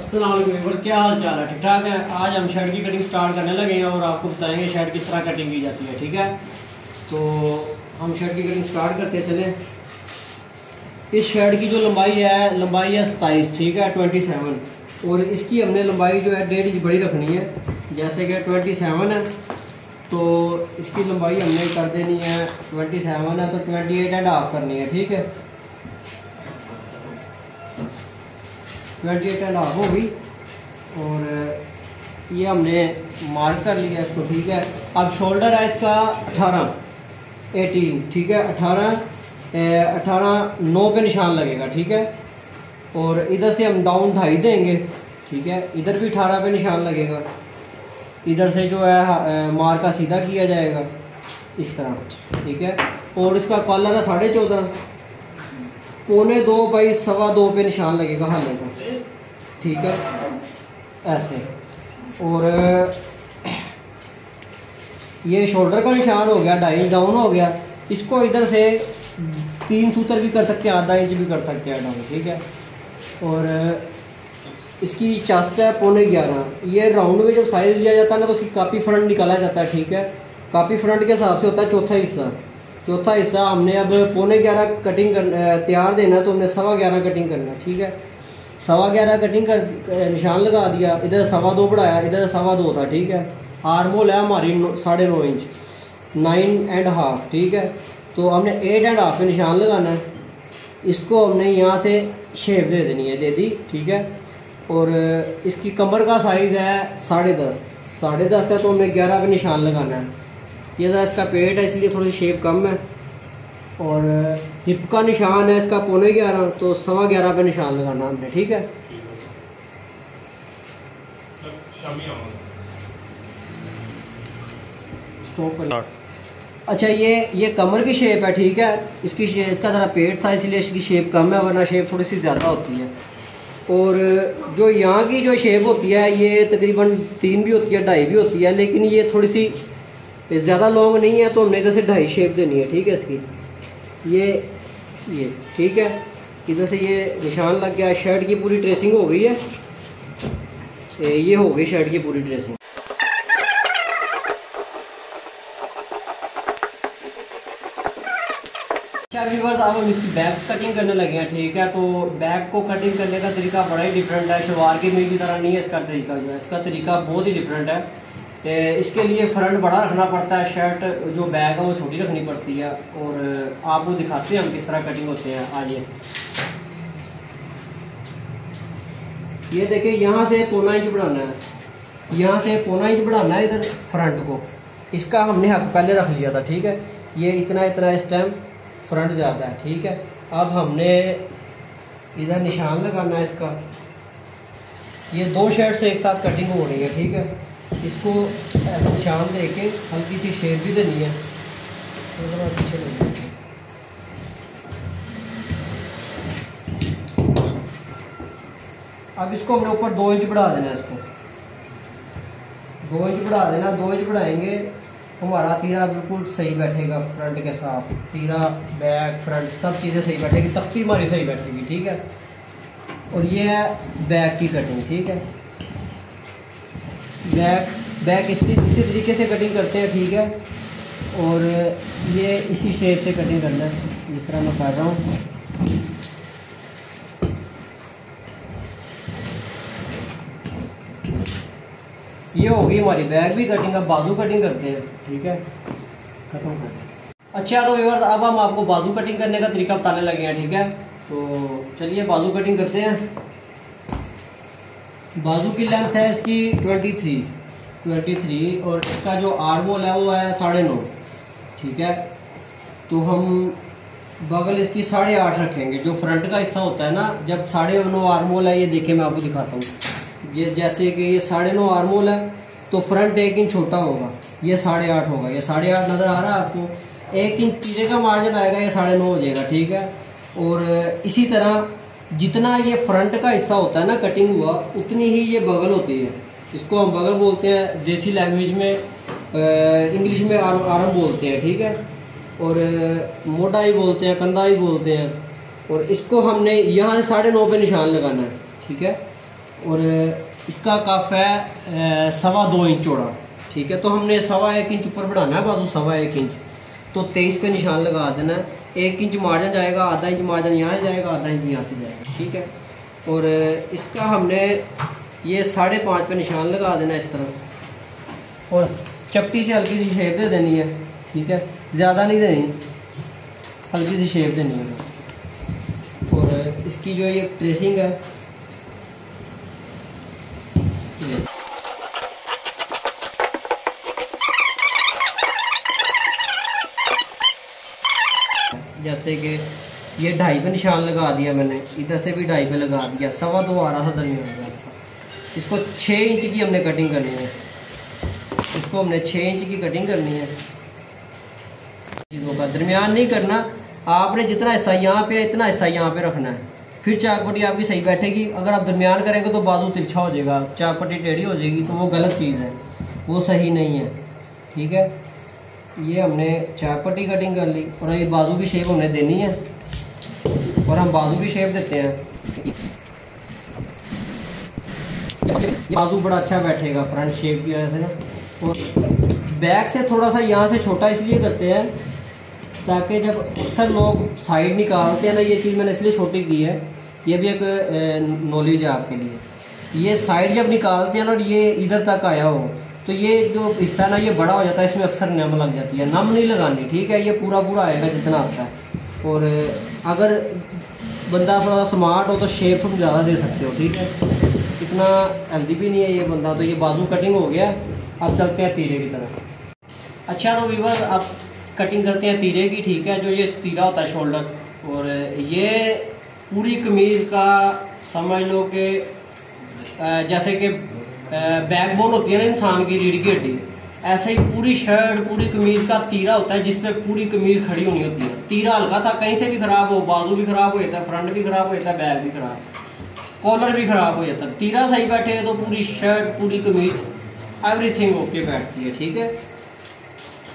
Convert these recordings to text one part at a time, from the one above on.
अस्सलाम वालेकुम, क्या हाल चाल है? ठीक ठाक है। आज हम शर्ट की कटिंग स्टार्ट करने लगे हैं और आपको बताएंगे शर्ट किस तरह कटिंग की जाती है। ठीक है, तो हम शर्ट की कटिंग स्टार्ट करते चलें। इस शर्ट की जो लंबाई है 27, ठीक है, 27। और इसकी हमने लंबाई जो है 1.5 इंच बड़ी रखनी है। जैसे कि 27 है तो इसकी लंबाई हमने कर देनी है 27 है तो 28.5 करनी है। ठीक है, 28.5 होगी और ये हमने मार्क कर लिया इसको। ठीक है, अब शोल्डर है इसका 18, ठीक है, 18 9 पे निशान लगेगा। ठीक है, और इधर से हम डाउन 2.5 देंगे। ठीक है, इधर भी 18 पे निशान लगेगा। इधर से जो है मार्क का सीधा किया जाएगा इस तरह। ठीक है, और इसका कॉलर है 14.5, 1.25 बाई 2.25 पे निशान लगेगा हाले का। ठीक है, ऐसे। और ये शोल्डर का निशान हो गया, 2.5 इंच डाउन हो गया। इसको इधर से 3 सूत्र भी कर सकते हैं, आधा इंच भी कर सकते हैं डाउन। ठीक है, और इसकी चेस्ट है 11.5। ये राउंड में जब साइज लिया जाता है ना तो उसकी कापी फ्रंट निकाला जाता है। ठीक है, कापी फ्रंट के हिसाब से होता है चौथा हिस्सा। चौथा हिस्सा हमने अब 11.25 कटिंग कर तैयार देना है तो हमने 11.25 कटिंग करना है। ठीक है, 11.25 कटिंग कर निशान लगा दिया। इधर 2.25 बढ़ाया, इधर 2.25 था। ठीक है, आर्म होल है हमारी 9.5 इंच, 9.5। ठीक है, तो हमने 8.5 पे निशान लगाना है। इसको हमने यहाँ से शेप दे देनी है, दे दी। ठीक है, और इसकी कमर का साइज़ है 10.5 है तो हमने 11 पे निशान लगाना है। ये था इसका पेट है इसलिए थोड़ी शेप कम है। और हिप का निशान है इसका 11.25 तो 11.25 पे निशान लगाना हमने। ठीक है, अच्छा, ये कमर की शेप है। ठीक है, इसका ज़रा पेट था इसलिए इसकी शेप कम है, वरना शेप थोड़ी सी ज़्यादा होती है। और जो यहाँ की जो शेप होती है ये तकरीबन 3 भी होती है, 2.5 भी होती है, लेकिन ये थोड़ी सी ज़्यादा लॉन्ग नहीं है तो हमने इधर से 2.5 शेप देनी है। ठीक है, इसकी ये ठीक है, इधर से ये निशान लग गया। शर्ट की पूरी ट्रेसिंग हो गई है, ये हो गई शर्ट की पूरी ट्रेसिंग। व्यूअर्स, अब हम इसकी बैक कटिंग करने लगे हैं। ठीक है, तो बैक को कटिंग करने का तरीका बड़ा ही डिफरेंट है, शलवार की मील की तरह नहीं है इसका तरीका। जो है इसका तरीका बहुत ही डिफरेंट है। इसके लिए फ्रंट बड़ा रखना पड़ता है, शर्ट जो बैक है वो छोटी रखनी पड़ती है। और आपको दिखाते हैं हम किस तरह कटिंग होते हैं। आइए, ये देखिए, यहाँ से 1.25 इंच बढ़ाना है, यहाँ से 1.25 इंच बढ़ाना है इधर फ्रंट को। इसका हमने हक पहले रख लिया था। ठीक है, ये इतना इस टाइम फ्रंट ज़्यादा है। ठीक है, अब हमने इधर निशान लगाना है इसका। ये 2 शर्ट से एक साथ कटिंग हो रही है। ठीक है, इसको ऐसा निशान दे के हल्की सी शेप भी देनी है। पीछे अब इसको हमने ऊपर 2 इंच बढ़ा देना है। इसको 2 इंच बढ़ा देना। 2 इंच बढ़ाएंगे हमारा तीरा बिल्कुल सही बैठेगा, फ्रंट के साथ तीरा, बैक फ्रंट सब चीज़ें सही बैठेगी, तख्ती हमारी सही बैठेगी। ठीक है, और ये है बैक की कटिंग। ठीक है, बैक इसी तरीके से कटिंग करते हैं। ठीक है, और ये इसी शेप से कटिंग करना है जिस तरह मैं कर रहा हूँ। ये होगी हमारी बैक भी कटिंग। अब बाजू कटिंग करते हैं। ठीक है, खत्म कर। अच्छा, तो व्यूअर्स, अब हम आपको बाजू कटिंग करने का तरीका बताने लगे हैं। ठीक है, तो चलिए बाजू कटिंग करते हैं। बाजू की लेंथ है इसकी 23 और इसका जो आर्म होल है वो है 9.5। ठीक है, तो हम बगल इसकी 8.5 रखेंगे। जो फ्रंट का हिस्सा होता है ना, जब 9.5 आर्म होल है, ये देखिए मैं आपको दिखाता हूँ। ये जैसे कि ये 9.5 आर्म होल है तो फ्रंट 1 इंच छोटा होगा, ये 8.5 होगा। ये 8.5 नज़र आ रहा है आपको। 1 इंच पीछे का मार्जिन आएगा, ये 9.5 हो जाएगा। ठीक है, और इसी तरह जितना ये फ्रंट का हिस्सा होता है ना कटिंग हुआ, उतनी ही ये बगल होती है। इसको हम बगल बोलते हैं, देसी लैंग्वेज में, इंग्लिश में आर्म बोलते हैं। ठीक है, और मोटा ही बोलते हैं, कंधा ही बोलते हैं। और इसको हमने यहाँ से 9.5 पे निशान लगाना है। ठीक है, और इसका कफ है 2.25 इंच चौड़ा, ठीक है। तो हमने 1.25 इंच ऊपर बढ़ाना है बाजू, 1.25 इंच, तो 23 पे निशान लगा देना है। 1 इंच मार्जिन जाएगा, आधा इंच मार्जिन यहाँ से जाएगा, आधा इंच यहाँ से जाएगा, ठीक है। और इसका हमने ये 5.5 पे निशान लगा देना इस तरह, और चपटी से हल्की सी शेप दे देनी है, ठीक है, ज़्यादा नहीं देनी, हल्की सी शेप देनी है बस। और इसकी जो ये ट्रेसिंग है, जैसे कि ये 2.5 पे निशान लगा दिया मैंने, इधर से भी 2.5 पे लगा दिया, 2.25 आ रहा था दरमियान। इसको 6 इंच की हमने कटिंग करनी है, इसको हमने 6 इंच की कटिंग करनी है। चीज़ों का दरमियान नहीं करना, आपने जितना हिस्सा यहाँ पे इतना हिस्सा यहाँ पे रखना है, फिर चाक पट्टी आपकी सही बैठेगी। अगर आप दरमियान करेंगे तो बाजू तिरछा हो जाएगा, चाक पट्टी टेढ़ी हो जाएगी, तो वो गलत चीज़ है, वो सही नहीं है, ठीक है। ये हमने चाक पट्टी कटिंग कर ली, और ये बाजू की शेप हमने देनी है, और हम बाजू की शेप देते हैं। बाजू बड़ा अच्छा बैठेगा फ्रंट शेप की वजह से ना। और बैक से थोड़ा सा यहाँ से छोटा इसलिए करते हैं ताकि जब अक्सर लोग साइड निकालते हैं ना, ये चीज़ मैंने इसलिए छोटी की है, ये भी एक नॉलेज है आपके लिए। ये साइड जब निकालते हैं ना और ये इधर तक आया हो, तो ये जो हिस्सा ना ये बड़ा हो जाता है, इसमें अक्सर नम लग जाती है। नम नहीं लगानी, ठीक है, ये पूरा पूरा आएगा जितना आता है। और अगर बंदा थोड़ा स्मार्ट हो तो शेप तुम ज़्यादा दे सकते हो, ठीक है। इतना हेल्दी भी नहीं है ये बंदा। तो ये बाजू कटिंग हो गया, अब चलते हैं तीरे की तरफ। अच्छा तो वीवर अब कटिंग करते हैं तीरे की, ठीक है। जो ये तीरा होता है शोल्डर, और ये पूरी कमीज़ का समझ लो कि जैसे कि बैकबोन होती है ना इंसान की, रीढ़ की हड्डी, ऐसे ही पूरी शर्ट पूरी कमीज़ का तीरा होता है, जिस पे पूरी कमीज़ खड़ी होनी होती है। तीरा हल्का सा कहीं से भी ख़राब हो, बाजू भी ख़राब हो जाता है, फ्रंट भी ख़राब हो जाता है, बैक भी ख़राब, कॉलर भी ख़राब हो जाता है। तीरा सही बैठे तो पूरी शर्ट पूरी कमीज़ एवरीथिंग ओके बैठती है, ठीक है।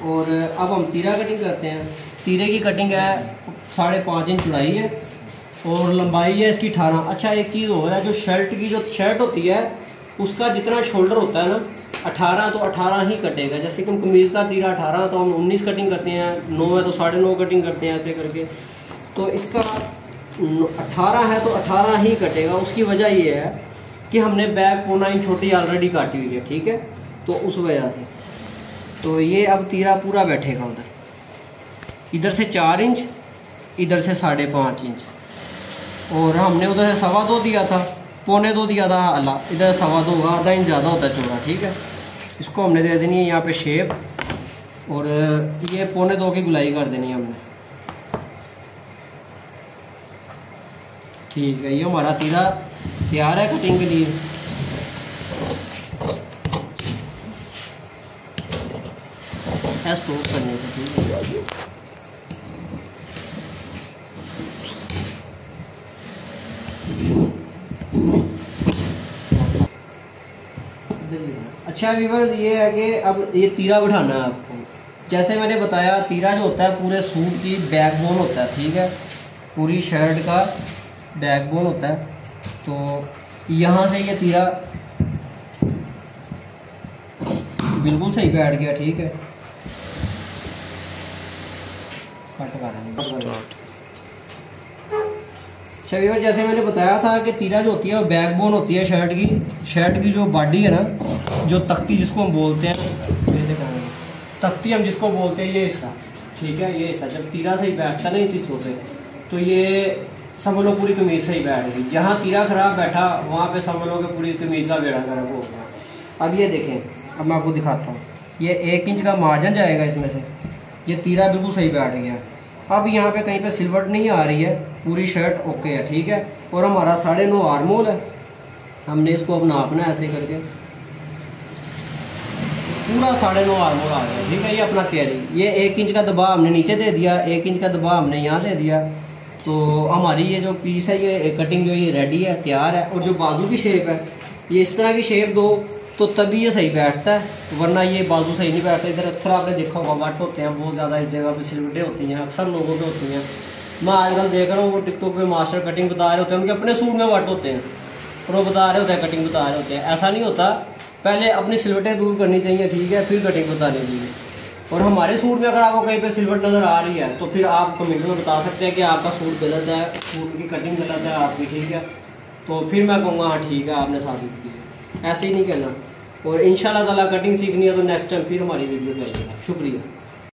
और अब हम तीरा कटिंग करते हैं। तीरे की कटिंग है 5.5 इंच चौड़ाई है, और लंबाई है इसकी 18। अच्छा एक चीज़ हो है, जो शर्ट की जो शर्ट होती है उसका जितना शोल्डर होता है ना 18, तो 18 ही कटेगा। जैसे कि हम कमीज़ का तीरा 18, तो हम 19 कटिंग करते हैं, 9 है तो 9.5 कटिंग करते हैं, ऐसे करके। तो इसका 18 है तो 18 ही कटेगा। उसकी वजह ये है कि हमने बैक 1.25 इंच छोटी ऑलरेडी काटी हुई है, ठीक है, तो उस वजह से। तो ये अब तीरा पूरा बैठेगा उधर, इधर से 4 इंच, इधर से 5.5 इंच, और हमने उधर से 2.25 दिया था, 2.25 दिया था अल्लाह, इधर 2.25 होगा, आधा इंच ज़्यादा होता है चौड़ा, ठीक है। इसको हमने दे देनी है यहाँ पे शेप, और ये 2.25 की गुलाई कर देनी है हमने, ठीक है। ये हमारा तीरा तैयार है कटिंग के लिए। स्टॉप करने को, ठीक है। अच्छा व्यूअर्स, ये है कि अब ये तीरा बिठाना है आपको। जैसे मैंने बताया, तीरा जो होता है पूरे सूट की बैकबोन होता है, ठीक है, पूरी शर्ट का बैकबोन होता है। तो यहाँ से ये तीरा बिल्कुल सही बैठ गया, ठीक है। अच्छा व्यूअर्स, जैसे मैंने बताया था कि तीरा जो होती है वो बैकबोन होती है शर्ट की जो बॉडी है ना, जो तख्ती जिसको हम बोलते हैं, तख्ती हम जिसको बोलते हैं, ये हिस्सा, ठीक है। ये हिस्सा जब तीरा सही बैठता ना इस हिस्सों पे, तो ये समझ लो पूरी कमीज़ सही बैठ गई। जहाँ तीरा ख़राब बैठा वहाँ पे समझ लो कि पूरी कमीज़ का बेड़ा गर्क हो गया। अब ये देखें, अब मैं आपको दिखाता हूँ, ये 1 इंच का मार्जिन जाएगा इसमें से, ये तीरा बिल्कुल सही बैठ गया। अब यहाँ पे कहीं पे सिलवट नहीं आ रही है, पूरी शर्ट ओके है, ठीक है। और हमारा 9.5 आर्म होल है, हमने इसको अब नापना है ऐसे करके, पूरा 9.5 आर्म होल आ गया, ठीक है। ये अपना तैयारी, ये 1 इंच का दबाव हमने नीचे दे दिया, 1 इंच का दबाव हमने यहाँ दे दिया। तो हमारी ये जो पीस है, ये कटिंग जो ये रेडी है, तैयार है। और जो बाजू की शेप है, ये इस तरह की शेप दो तो तभी ये सही बैठता है, वरना ये बाजू सही नहीं बैठता। इधर अक्सर आपने देखा होगा वट होते हैं बहुत ज़्यादा, इस जगह पे सिलवटें होती हैं, अक्सर लोगों के होती हैं। मैं आजकल देख रहा हूँ वो टिकटॉक पे मास्टर कटिंग बता रहे होते हैं, उनके अपने सूट में वट होते हैं, और वो बता रहे होते हैं कटिंग बता रहे होते हैं। ऐसा नहीं होता, पहले अपनी सिलवटें दूर करनी चाहिए, ठीक है, फिर कटिंग बतानी चाहिए। और हमारे सूट में अगर आपको कहीं पे सिलवट नज़र आ रही है तो फिर आप कमेंट में बता सकते हैं कि आपका सूट गलत है, सूट की कटिंग गलत है आपकी, ठीक है। तो फिर मैं कहूँगा हाँ ठीक है आपने साबित किया, ऐसे ही नहीं करना। और इंशाल्लाह ताला कटिंग सीखनी है तो नेक्स्ट टाइम फिर हमारी वीडियो पे आइएगा। शुक्रिया।